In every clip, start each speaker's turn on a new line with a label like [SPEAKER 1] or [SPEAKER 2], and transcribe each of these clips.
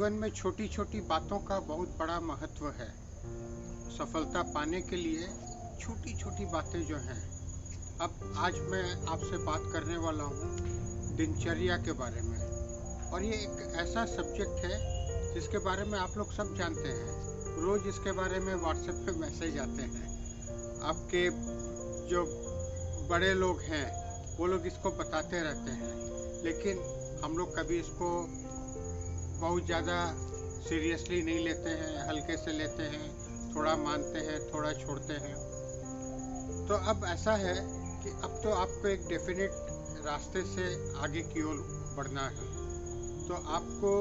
[SPEAKER 1] जीवन में छोटी छोटी बातों का बहुत बड़ा महत्व है। सफलता पाने के लिए छोटी छोटी बातें जो हैं। अब आज मैं आपसे बात करने वाला हूँ दिनचर्या के बारे में, और ये एक ऐसा सब्जेक्ट है जिसके बारे में आप लोग सब जानते हैं। रोज़ इसके बारे में व्हाट्सएप पे मैसेज आते हैं। आपके जो बड़े लोग हैं वो लोग इसको बताते रहते हैं, लेकिन हम लोग कभी इसको बहुत ज़्यादा सीरियसली नहीं लेते हैं, हल्के से लेते हैं, थोड़ा मानते हैं, थोड़ा छोड़ते हैं। तो अब ऐसा है कि अब तो आपको एक डेफिनेट रास्ते से आगे की ओर बढ़ना है। तो आपको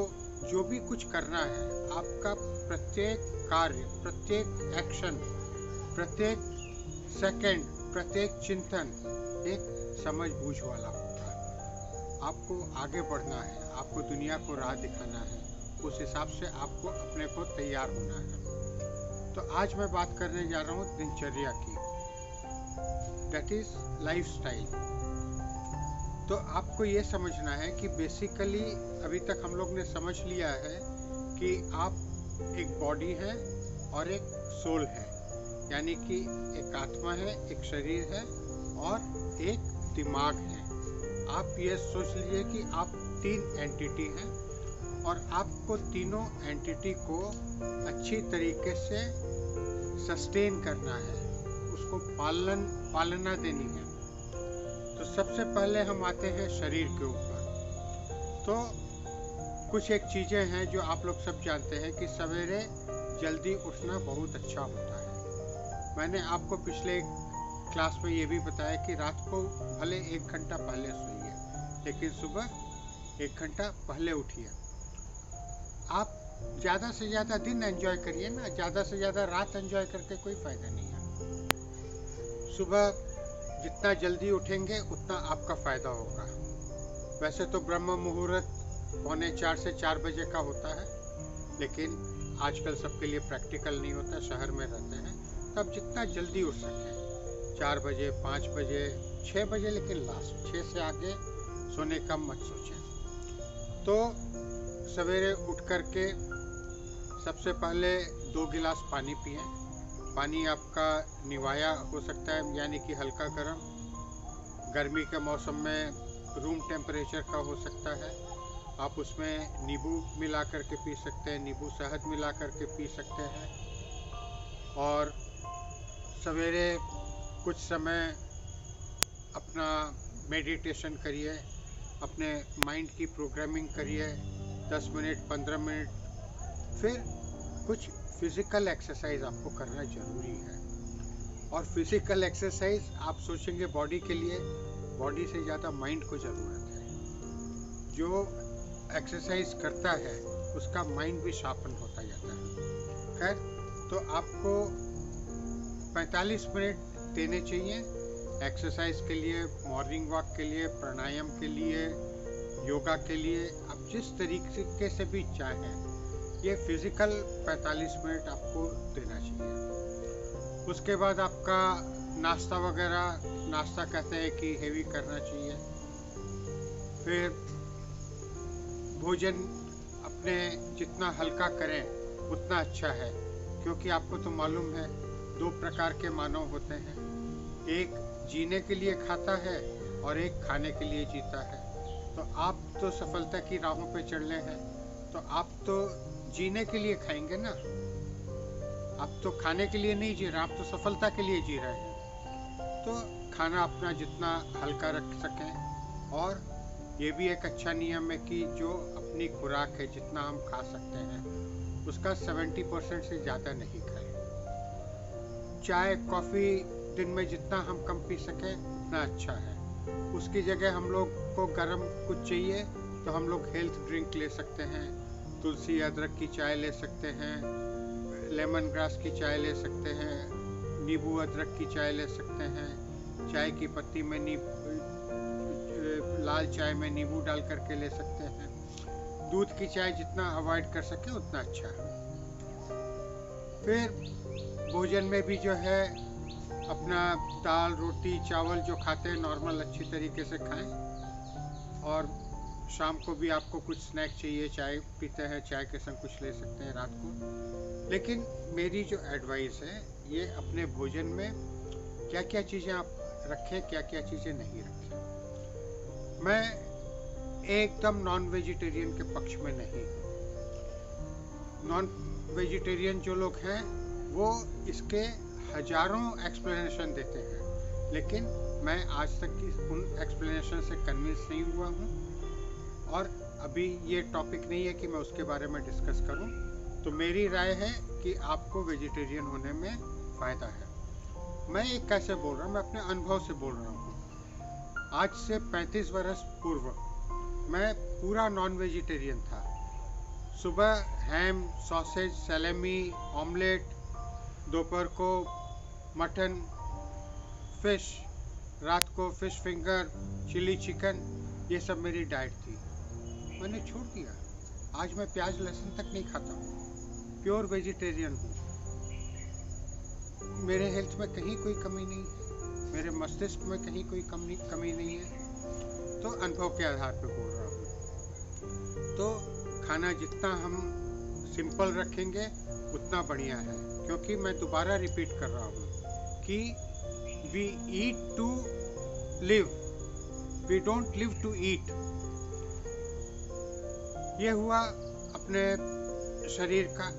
[SPEAKER 1] जो भी कुछ करना है, आपका प्रत्येक कार्य, प्रत्येक एक्शन, प्रत्येक सेकंड, प्रत्येक चिंतन एक समझ बूझ वाला होता है। आपको आगे बढ़ना है, आपको दुनिया को राह दिखाना है, उस हिसाब से आपको अपने को तैयार होना है। तो आज मैं बात करने जा रहा हूँ दिनचर्या की, दैट इज लाइफस्टाइल। तो आपको ये समझना है कि बेसिकली अभी तक हम लोग ने समझ लिया है कि आप एक बॉडी है और एक सोल है, यानी कि एक आत्मा है, एक शरीर है और एक दिमाग है। आप ये सोच लीजिए कि आप तीन एंटिटी हैं और आपको तीनों एंटिटी को अच्छी तरीके से सस्टेन करना है, उसको पालना देनी है। तो सबसे पहले हम आते हैं शरीर के ऊपर। तो कुछ एक चीज़ें हैं जो आप लोग सब जानते हैं कि सवेरे जल्दी उठना बहुत अच्छा होता है। मैंने आपको पिछले क्लास में ये भी बताया कि रात को भले 1 घंटा पहले सोइए, लेकिन सुबह 1 घंटा पहले उठिए। आप ज़्यादा से ज़्यादा दिन एंजॉय करिए ना, ज़्यादा से ज़्यादा रात एंजॉय करके कोई फ़ायदा नहीं है। सुबह जितना जल्दी उठेंगे उतना आपका फ़ायदा होगा। वैसे तो ब्रह्म मुहूर्त 3:45 से 4 बजे का होता है, लेकिन आजकल सबके लिए प्रैक्टिकल नहीं होता, शहर में रहते हैं। तब जितना जल्दी उठ सकें, 4 बजे, 5 बजे, 6 बजे, लेकिन लास्ट 6 से आगे सोने का मत सोचें। तो सवेरे उठ करके सबसे पहले 2 गिलास पानी पिएं। पानी आपका निवाया हो सकता है, यानी कि हल्का गर्म। गर्मी के मौसम में रूम टेम्परेचर का हो सकता है। आप उसमें नींबू मिला करके पी सकते हैं, नींबू शहद मिला करके पी सकते हैं। और सवेरे कुछ समय अपना मेडिटेशन करिए, अपने माइंड की प्रोग्रामिंग करिए, 10 मिनट, 15 मिनट। फिर कुछ फिज़िकल एक्सरसाइज आपको करना ज़रूरी है। और फिज़िकल एक्सरसाइज आप सोचेंगे बॉडी के लिए, बॉडी से ज़्यादा माइंड को ज़रूरत है। जो एक्सरसाइज करता है उसका माइंड भी शार्पन होता जाता है। खैर, तो आपको 45 मिनट देने चाहिए एक्सरसाइज के लिए, मॉर्निंग वॉक के लिए, प्राणायाम के लिए, योगा के लिए। आप जिस तरीके से भी चाहें, ये फिज़िकल 45 मिनट आपको देना चाहिए। उसके बाद आपका नाश्ता वगैरह, नाश्ता कहते हैं कि हेवी करना चाहिए। फिर भोजन अपने जितना हल्का करें उतना अच्छा है, क्योंकि आपको तो मालूम है 2 प्रकार के मानव होते हैं। एक जीने के लिए खाता है और एक खाने के लिए जीता है। तो आप तो सफलता की राहों पे चढ़ने हैं, तो आप तो जीने के लिए खाएंगे ना। आप तो खाने के लिए नहीं जी रहे, आप तो सफलता के लिए जी रहे हैं। तो खाना अपना जितना हल्का रख सकें। और ये भी एक अच्छा नियम है कि जो अपनी खुराक है, जितना हम खा सकते हैं उसका 70% से ज़्यादा नहीं खाएं। चाय कॉफ़ी दिन में जितना हम कम पी सकें उतना अच्छा है। उसकी जगह हम लोग को गर्म कुछ चाहिए तो हम लोग हेल्थ ड्रिंक ले सकते हैं। तुलसी अदरक की चाय ले सकते हैं, लेमन ग्रास की चाय ले सकते हैं, नींबू अदरक की चाय ले सकते हैं, चाय की पत्ती में लाल चाय में नींबू डाल करके ले सकते हैं। दूध की चाय जितना अवॉइड कर सके उतना अच्छा है। फिर भोजन में भी जो है अपना दाल, रोटी, चावल जो खाते हैं नॉर्मल अच्छी तरीके से खाएं। और शाम को भी आपको कुछ स्नैक चाहिए, चाय पीते हैं, चाय के संग कुछ ले सकते हैं रात को। लेकिन मेरी जो एडवाइस है, ये अपने भोजन में क्या क्या चीज़ें आप रखें, क्या क्या चीज़ें नहीं रखें। मैं एकदम नॉन वेजिटेरियन के पक्ष में नहीं हूँ। नॉन वेजिटेरियन जो लोग हैं वो इसके हजारों एक्सप्लेनेशन देते हैं, लेकिन मैं आज तक उन एक्सप्लेनेशन से कन्विंस नहीं हुआ हूँ। और अभी ये टॉपिक नहीं है कि मैं उसके बारे में डिस्कस करूं। तो मेरी राय है कि आपको वेजिटेरियन होने में फ़ायदा है। मैं ये कैसे बोल रहा हूँ, मैं अपने अनुभव से बोल रहा हूँ। आज से 35 वर्ष पूर्व मैं पूरा नॉन वेजिटेरियन था। सुबह हैम, सॉसेज, सैलेमी, ऑमलेट, दोपहर को मटन, फिश, रात को फिश फिंगर, चिली चिकन, ये सब मेरी डाइट थी। मैंने छोड़ दिया। आज मैं प्याज लहसुन तक नहीं खाता हूँ, प्योर वेजिटेरियन हूँ। मेरे हेल्थ में कहीं कोई कमी नहीं है, मेरे मस्तिष्क में कहीं कोई कमी नहीं है। तो अनुभव के आधार पर बोल रहा हूँ। तो खाना जितना हम सिंपल रखेंगे उतना बढ़िया है, क्योंकि मैं दोबारा रिपीट कर रहा हूँ कि we eat to live, we don't live to eat. ये हुआ अपने शरीर का,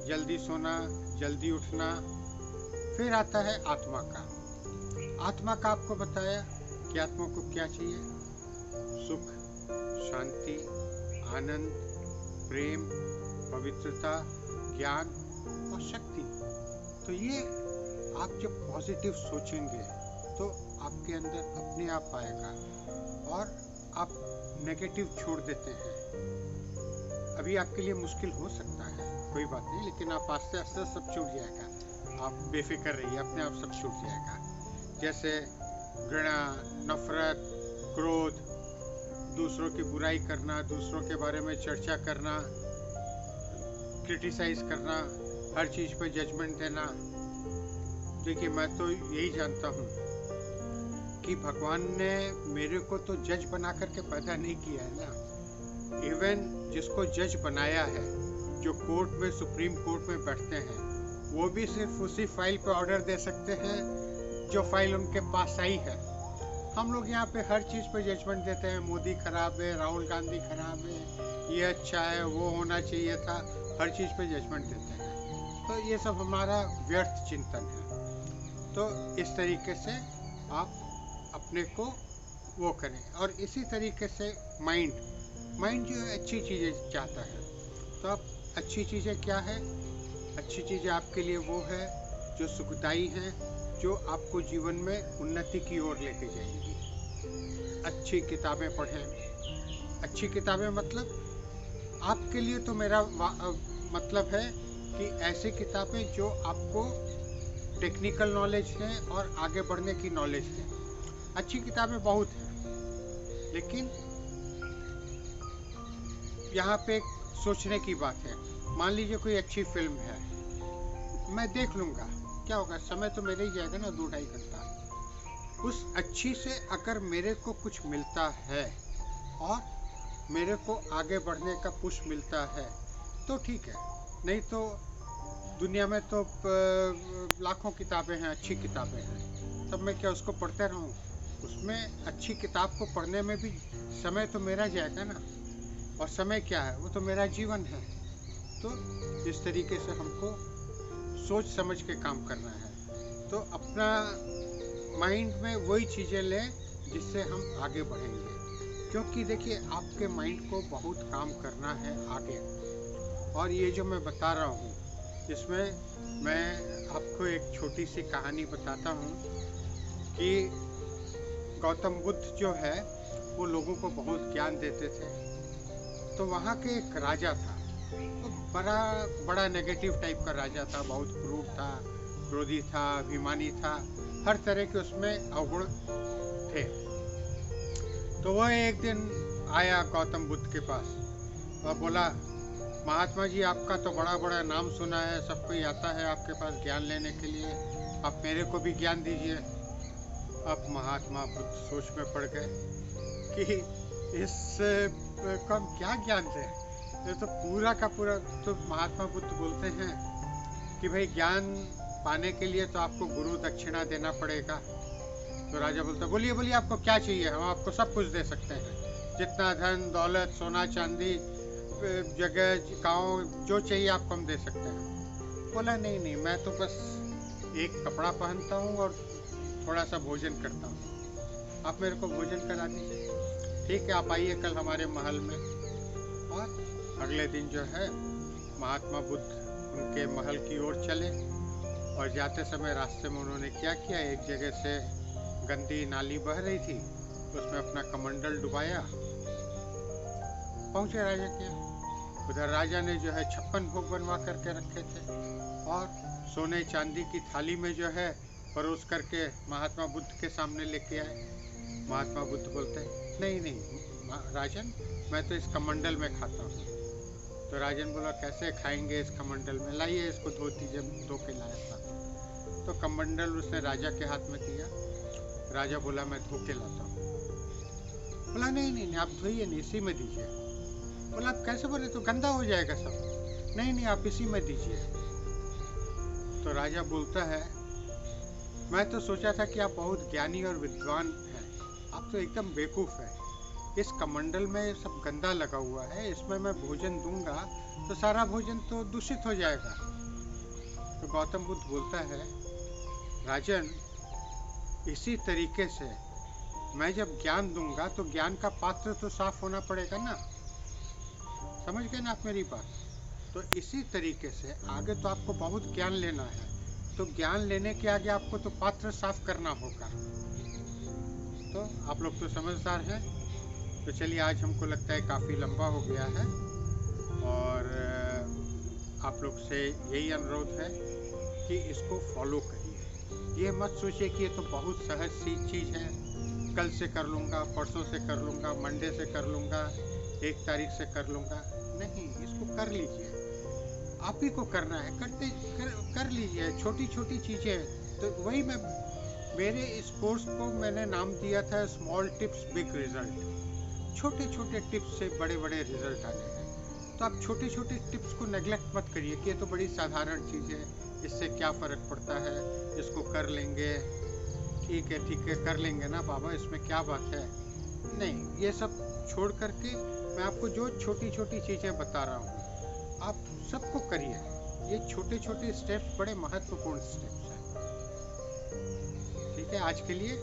[SPEAKER 1] जल्दी सोना, जल्दी उठना। फिर आता है आत्मा का। आत्मा का आपको बताया कि आत्मा को क्या चाहिए? सुख, शांति, आनंद, प्रेम, पवित्रता, ज्ञान और शक्ति। तो ये आप जब पॉजिटिव सोचेंगे तो आपके अंदर अपने आप आएगा और आप नेगेटिव छोड़ देते हैं। अभी आपके लिए मुश्किल हो सकता है, कोई बात नहीं, लेकिन आप आस्ते आस्ते सब छूट जाएगा। आप बेफिक्र रहिए, अपने आप सब छूट जाएगा। जैसे घृणा, नफरत, क्रोध, दूसरों की बुराई करना, दूसरों के बारे में चर्चा करना, क्रिटिसाइज करना, हर चीज़ पे जजमेंट देना। देखिए, मैं तो यही जानता हूँ कि भगवान ने मेरे को तो जज बना करके पैदा नहीं किया है ना। इवन जिसको जज बनाया है, जो कोर्ट में, सुप्रीम कोर्ट में बैठते हैं, वो भी सिर्फ उसी फाइल पे ऑर्डर दे सकते हैं जो फाइल उनके पास आई है। हम लोग यहाँ पे हर चीज़ पे जजमेंट देते हैं। मोदी खराब है, राहुल गांधी खराब है, ये अच्छा है, वो होना चाहिए था, हर चीज़ पे जजमेंट देते हैं। तो ये सब हमारा व्यर्थ चिंतन है। तो इस तरीके से आप अपने को वो करें। और इसी तरीके से माइंड जो है अच्छी चीज़ें चाहता है। तो आप अच्छी चीज़ें क्या है? अच्छी चीज़ें आपके लिए वो है जो सुखदायी हैं, जो आपको जीवन में उन्नति की ओर लेके जाएंगी। अच्छी किताबें पढ़ें। अच्छी किताबें मतलब आपके लिए तो मेरा मतलब है कि ऐसी किताबें जो आपको टेक्निकल नॉलेज है और आगे बढ़ने की नॉलेज है। अच्छी किताबें बहुत हैं, लेकिन यहाँ पे एक सोचने की बात है। मान लीजिए कोई अच्छी फिल्म है, मैं देख लूँगा, क्या होगा, समय तो मेरे ही जाएगा ना, 2-2.5 घंटा। उस अच्छी से अगर मेरे को कुछ मिलता है और मेरे को आगे बढ़ने का पुश मिलता है तो ठीक है, नहीं तो दुनिया में तो लाखों किताबें हैं, अच्छी किताबें हैं, तब मैं क्या उसको पढ़ते रहूं? उसमें अच्छी किताब को पढ़ने में भी समय तो मेरा जाएगा ना, और समय क्या है, वो तो मेरा जीवन है। तो इस तरीके से हमको सोच समझ के काम करना है। तो अपना माइंड में वही चीज़ें लें जिससे हम आगे बढ़ेंगे, क्योंकि देखिए आपके माइंड को बहुत काम करना है आगे। और ये जो मैं बता रहा हूँ, इसमें मैं आपको एक छोटी सी कहानी बताता हूँ कि गौतम बुद्ध जो है वो लोगों को बहुत ज्ञान देते थे। तो वहाँ के एक राजा था, तो बड़ा नेगेटिव टाइप का राजा था, बहुत क्रूर था, क्रोधी था, अभिमानी था, हर तरह के उसमें अवगुण थे। तो वह एक दिन आया गौतम बुद्ध के पास और बोला, महात्मा जी, आपका तो बड़ा नाम सुना है, सब कोई आता है आपके पास ज्ञान लेने के लिए, आप मेरे को भी ज्ञान दीजिए। अब महात्मा बुद्ध सोच में पड़ गए कि इससे को हम क्या ज्ञान दें? ये तो पूरा का पूरा, तो महात्मा बुद्ध बोलते हैं कि भाई ज्ञान पाने के लिए तो आपको गुरु दक्षिणा देना पड़ेगा। तो राजा बोलता, बोलिए बोलिए, आपको क्या चाहिए, हम आपको सब कुछ दे सकते हैं, जितना धन दौलत सोना चांदी जगह गाँव जो चाहिए आपको हम दे सकते हैं। बोला, नहीं नहीं, मैं तो बस एक कपड़ा पहनता हूँ और थोड़ा सा भोजन करता हूँ, आप मेरे को भोजन करा दीजिए। ठीक है, आप आइए कल हमारे महल में। और अगले दिन जो है महात्मा बुद्ध उनके महल की ओर चले, और जाते समय रास्ते में उन्होंने क्या किया, एक जगह से गंदी नाली बह रही थी, उसमें अपना कमंडल डुबाया, पहुंचे राजा के यहाँ। उधर राजा ने जो है 56 भोग बनवा करके रखे थे, और सोने चांदी की थाली में जो है परोस करके महात्मा बुद्ध के सामने लेके आए। महात्मा बुद्ध बोलते हैं, नहीं नहीं राजन, मैं तो इस कमंडल में खाता हूँ। तो राजन बोला, कैसे खाएंगे इस कमंडल में, लाइए इसको धो दीजिए। धो के लाया था तो कमंडल उसने राजा के हाथ में दिया। राजा बोला, मैं धो के लाता हूँ। बोला, नहीं नहीं आप धोइए नहीं, इसी में दीजिए। बोला, आप कैसे बोले, तो गंदा हो जाएगा सब। नहीं नहीं आप इसी में दीजिए। तो राजा बोलता है, मैं तो सोचा था कि आप बहुत ज्ञानी और विद्वान हैं, आप तो एकदम बेवकूफ हैं। इस कमंडल में सब गंदा लगा हुआ है, इसमें मैं भोजन दूंगा तो सारा भोजन तो दूषित हो जाएगा। तो गौतम बुद्ध बोलता है, राजन इसी तरीके से मैं जब ज्ञान दूंगा तो ज्ञान का पात्र तो साफ होना पड़ेगा ना। समझ गए ना आप मेरी बात? तो इसी तरीके से आगे तो आपको बहुत ज्ञान लेना है, तो ज्ञान लेने के आगे आपको तो पात्र साफ करना होगा। तो आप लोग तो समझदार हैं। तो चलिए, आज हमको लगता है काफ़ी लंबा हो गया है, और आप लोग से यही अनुरोध है कि इसको फॉलो करिए। ये मत सोचिए कि ये तो बहुत सहज सी चीज़ है, कल से कर लूँगा, परसों से कर लूँगा, मंडे से कर लूँगा, 1 तारीख से कर लूँगा। नहीं, इसको कर लीजिए, आप ही को करना है, कर लीजिए छोटी छोटी चीज़ें। तो वही मेरे इस कोर्स को मैंने नाम दिया था स्मॉल टिप्स बिग रिजल्ट। छोटे छोटे टिप्स से बड़े बड़े रिजल्ट आने हैं। तो आप छोटे छोटे टिप्स को नेग्लेक्ट मत करिए कि ये तो बड़ी साधारण चीज़ है, इससे क्या फ़र्क पड़ता है, इसको कर लेंगे, ठीक है कर लेंगे ना बाबा, इसमें क्या बात है। नहीं, ये सब छोड़ करके मैं आपको जो छोटी छोटी चीज़ें बता रहा हूँ आप सबको करिए। ये छोटे छोटे स्टेप्स बड़े महत्वपूर्ण स्टेप्स हैं। ठीक है, आज के लिए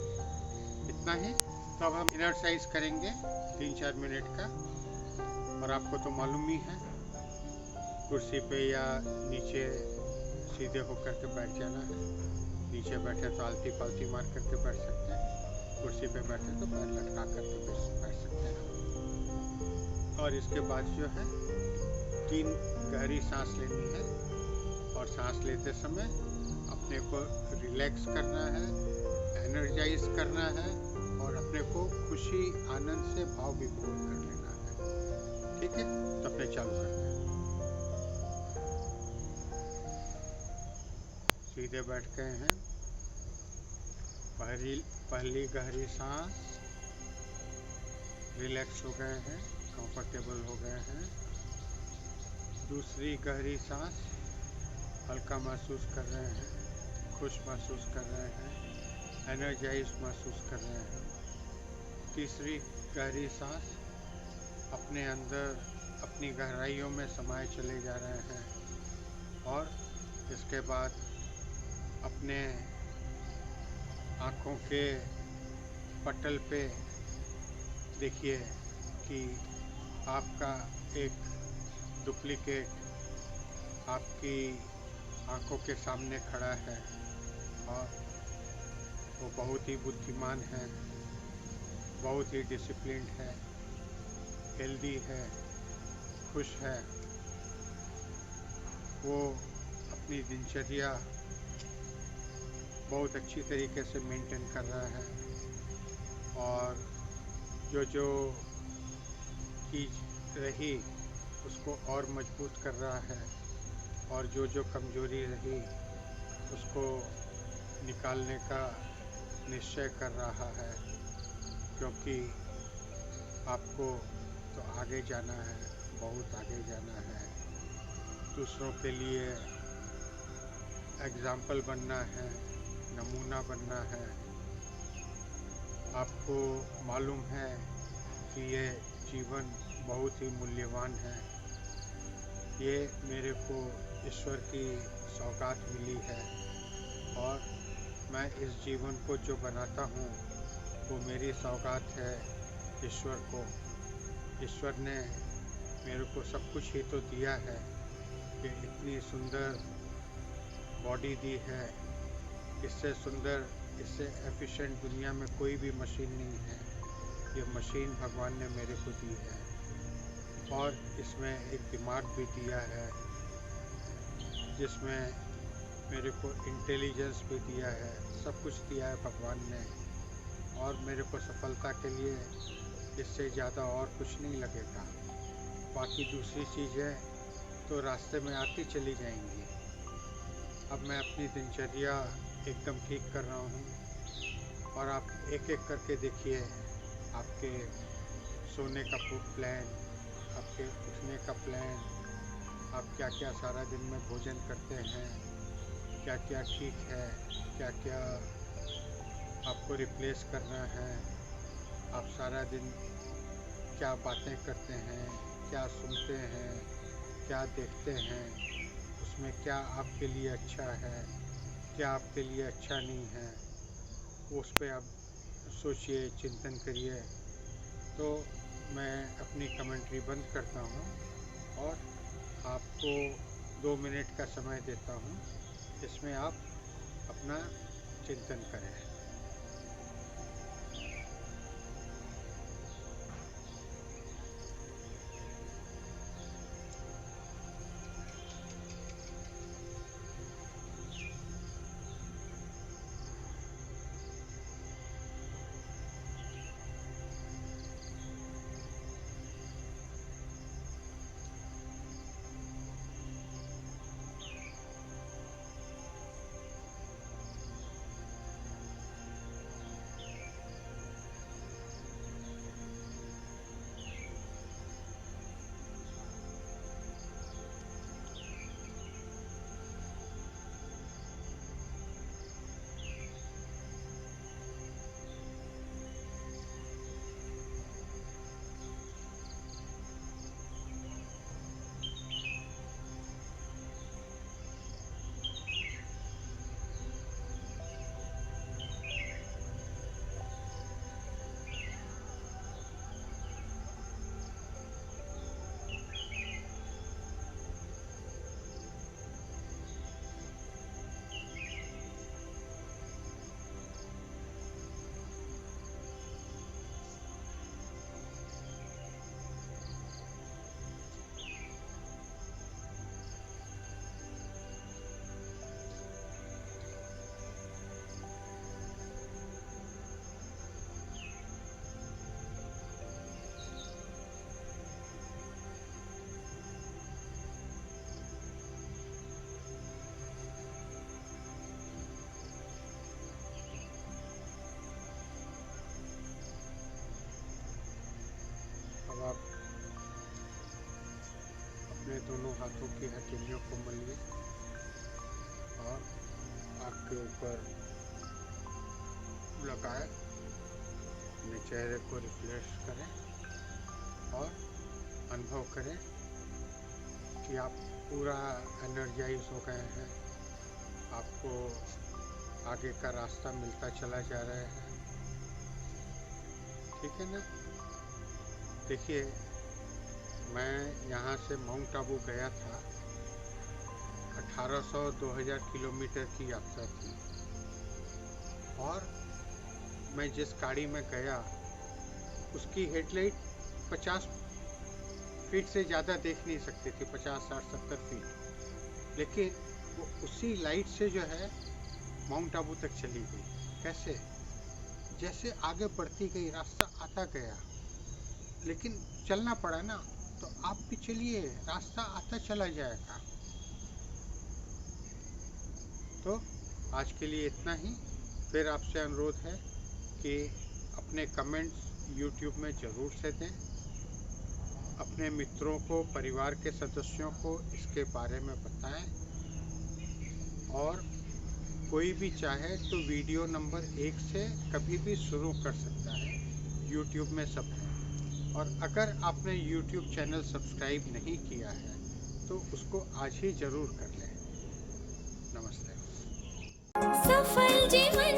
[SPEAKER 1] इतना ही। तो अब हम इनर एक्सरसाइज करेंगे 3-4 मिनट का, और आपको तो मालूम ही है, कुर्सी पे या नीचे सीधे होकर के बैठ जाना है। नीचे बैठे तो आलती पालती मार करके बैठ सकते हैं, कुर्सी पे बैठे तो पैर लटका करके बैठ सकते हैं। और इसके बाद जो है 3 गहरी सांस लेनी है, और सांस लेते समय अपने को रिलैक्स करना है, एनर्जाइज करना है, और अपने को खुशी आनंद से भाव विभोर कर लेना है। ठीक है, तो अपने चालू करते हैं। सीधे बैठ गए हैं, पहली गहरी सांस, रिलैक्स हो गए हैं, कंफर्टेबल हो गए हैं। दूसरी गहरी सांस, हल्का महसूस कर रहे हैं, खुश महसूस कर रहे हैं, एनर्जाइज महसूस कर रहे हैं। तीसरी गहरी सांस, अपने अंदर अपनी गहराइयों में समाये चले जा रहे हैं, और इसके बाद अपने आँखों के पटल पे देखिए कि आपका एक डुप्लीकेट आपकी आँखों के सामने खड़ा है, और वो बहुत ही बुद्धिमान है, बहुत ही डिसिप्लिन्ड है, हेल्दी है, खुश है। वो अपनी दिनचर्या बहुत अच्छी तरीके से मेंटेन कर रहा है, और जो चीज़ रही उसको और मजबूत कर रहा है, और जो कमजोरी रही उसको निकालने का निश्चय कर रहा है, क्योंकि आपको तो आगे जाना है, बहुत आगे जाना है, दूसरों के लिए एग्जाम्पल बनना है, नमूना बनना है। आपको मालूम है कि ये जीवन बहुत ही मूल्यवान है। ये मेरे को ईश्वर की सौगात मिली है और मैं इस जीवन को जो बनाता हूँ वो मेरी सौगात है ईश्वर को। ईश्वर ने मेरे को सब कुछ ही तो दिया है कि इतनी सुंदर बॉडी दी है। इससे सुंदर, इससे एफिशिएंट दुनिया में कोई भी मशीन नहीं है। ये मशीन भगवान ने मेरे को दी है और इसमें एक दिमाग भी दिया है, जिसमें मेरे को इंटेलिजेंस भी दिया है। सब कुछ दिया है भगवान ने और मेरे को सफलता के लिए इससे ज़्यादा और कुछ नहीं लगेगा। बाकी दूसरी चीज़ें तो रास्ते में आती चली जाएंगी। अब मैं अपनी दिनचर्या एकदम ठीक कर रहा हूँ और आप एक एक करके देखिए आपके सोने का प्लान, आपके उठने का प्लान, आप क्या क्या सारा दिन में भोजन करते हैं, क्या क्या ठीक है, क्या क्या आपको रिप्लेस करना है, आप सारा दिन क्या बातें करते हैं, क्या सुनते हैं, क्या देखते हैं, उसमें क्या आपके लिए अच्छा है, क्या आपके लिए अच्छा नहीं है, उस पर आप सोचिए, चिंतन करिए। तो मैं अपनी कमेंट्री बंद करता हूँ और आपको 2 मिनट का समय देता हूँ, इसमें आप अपना चिंतन करें। अब आप अपने दोनों हाथों की हथेलियों को मलिए और आँख के ऊपर लगाए, अपने चेहरे को रिफ्रेश करें और अनुभव करें कि आप पूरा एनर्जाइज हो गए हैं। आपको आगे का रास्ता मिलता चला जा रहा है। ठीक है ना? देखिए, मैं यहाँ से माउंट आबू गया था। 1800-2000 किलोमीटर की यात्रा थी और मैं जिस गाड़ी में गया उसकी हेडलाइट 50 फीट से ज़्यादा देख नहीं सकती थी, 50, 60, 70 फीट। लेकिन वो उसी लाइट से जो है माउंट आबू तक चली गई। कैसे? जैसे आगे बढ़ती गई, रास्ता आता गया, लेकिन चलना पड़ा ना। तो आप भी चलिए, रास्ता आता चला जाएगा। तो आज के लिए इतना ही। फिर आपसे अनुरोध है कि अपने कमेंट्स YouTube में ज़रूर से दें। अपने मित्रों को, परिवार के सदस्यों को इसके बारे में बताएं और कोई भी चाहे तो वीडियो नंबर 1 से कभी भी शुरू कर सकता है। YouTube में सब है। और अगर आपने YouTube चैनल सब्सक्राइब नहीं किया है तो उसको आज ही ज़रूर कर लें। नमस्ते।
[SPEAKER 2] सफल जीवन